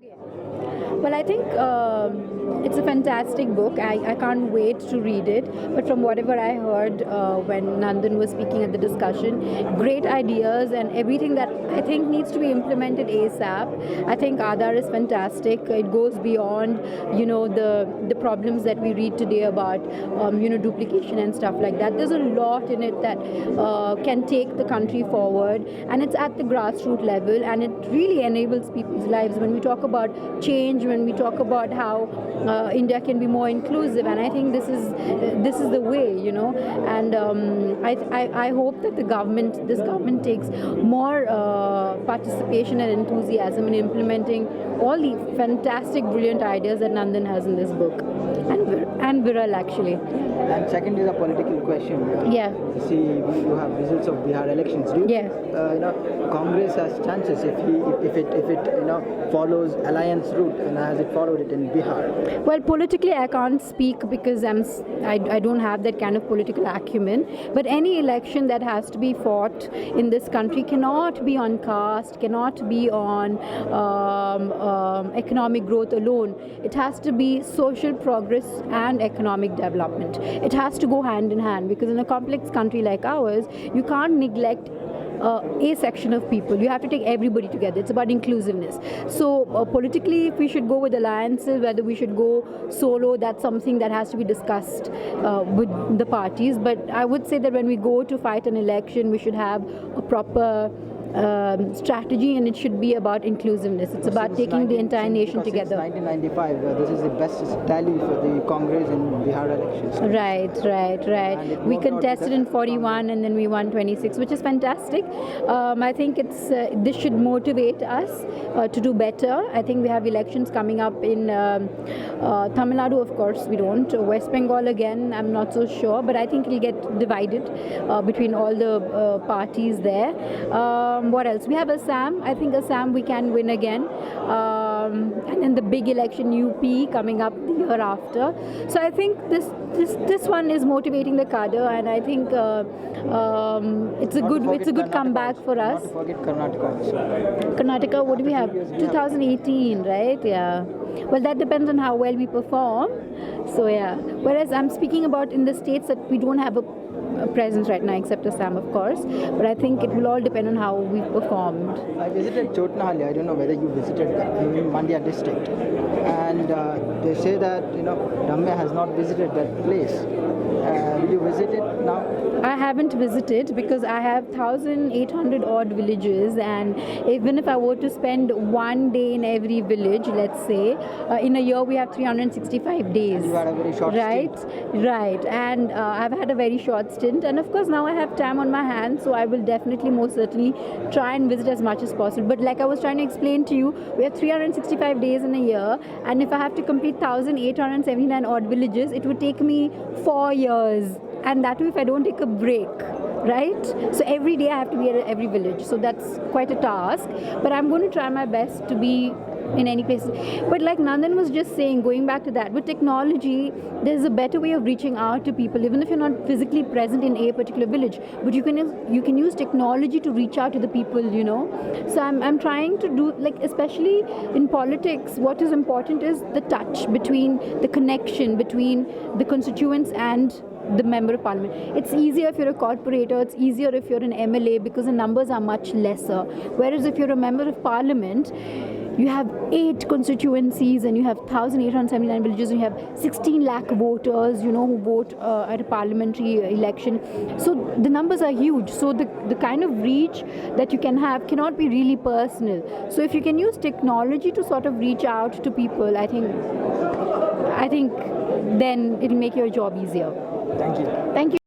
Well, I think it's a fantastic book. I can't wait to read it. But from whatever I heard when Nandan was speaking at the discussion, great ideas and everything that I think needs to be implemented ASAP. I think Aadhar is fantastic. It goes beyond, the problems that we read today about, duplication and stuff like that. There's a lot in it that can take the country forward, and it's at the grassroots level, and it really enables people's lives. When we talk about change, when we talk about how India can be more inclusive, and I think this is the way, and I hope that this government takes more participation and enthusiasm in implementing all the fantastic, brilliant ideas that Nandan has in this book, and Viral actually. And second is a political question. Yeah. See, you have results of Bihar elections. Do you Yeah. think, Congress has chances if it follows alliance route and as it followed it in Bihar? Well, politically, I can't speak because I don't have that kind of political acumen. But any election that has to be fought in this country cannot be on caste, cannot be on economic growth alone. It has to be social progress and economic development. It has to go hand in hand, because in a complex country like ours, you can't neglect a section of people. You have to take everybody together. It's about inclusiveness. So politically, if we should go with alliances, whether we should go solo, that's something that has to be discussed with the parties. But I would say that when we go to fight an election, we should have a proper strategy, and it should be about inclusiveness. It's about taking the entire nation together. Since 1995, this is the best tally for the Congress in Bihar elections. Right. We contested in 41 and then we won 26, which is fantastic. I think this should motivate us to do better. I think we have elections coming up in Tamil Nadu, of course we don't. West Bengal again, I'm not so sure, but I think it'll get divided between all the parties there. What else? We have Assam. I think Assam we can win again. And then the big election UP coming up the year after. So I think this one is motivating the cadre, and I think it's a good comeback for us. Not to forget Karnataka also. Karnataka, what do we have? 2018, right? Yeah. Well, that depends on how well we perform. So yeah. Whereas I'm speaking about in the states that we don't have a presence right now, except Assam, of course. But I think it will all depend on how we performed. I visited Chotnahalli. I don't know whether you visited that in Mandya district, and they say that Ramya has not visited that place. Will you visit it now? I haven't visited because I have 1,800 odd villages, and even if I were to spend one day in every village, let's say, in a year we have 365 days. And you had a very short stint. Right. And I've had a very short stint, and of course now I have time on my hands, so I will definitely, most certainly, try and visit as much as possible. But like I was trying to explain to you, we have 365 days in a year, and if I have to complete 1,879 odd villages, it would take me 4 years. And that way if I don't take a break, right? So every day I have to be at every village. So that's quite a task. But I'm going to try my best to be in any place. But like Nandan was just saying, going back to that, with technology, there's a better way of reaching out to people, even if you're not physically present in a particular village. But you can use technology to reach out to the people, So I'm trying to do, like, especially in politics, what is important is the touch between, the connection between the constituents and the member of parliament. It's easier if you're a corporator, it's easier if you're an MLA, because the numbers are much lesser. Whereas if you're a member of parliament, you have 8 constituencies and you have 1,879 villages, and you have 16 lakh voters, who vote at a parliamentary election. So the numbers are huge. So the kind of reach that you can have cannot be really personal. So if you can use technology to sort of reach out to people, I think then it'll make your job easier. Thank you. Thank you.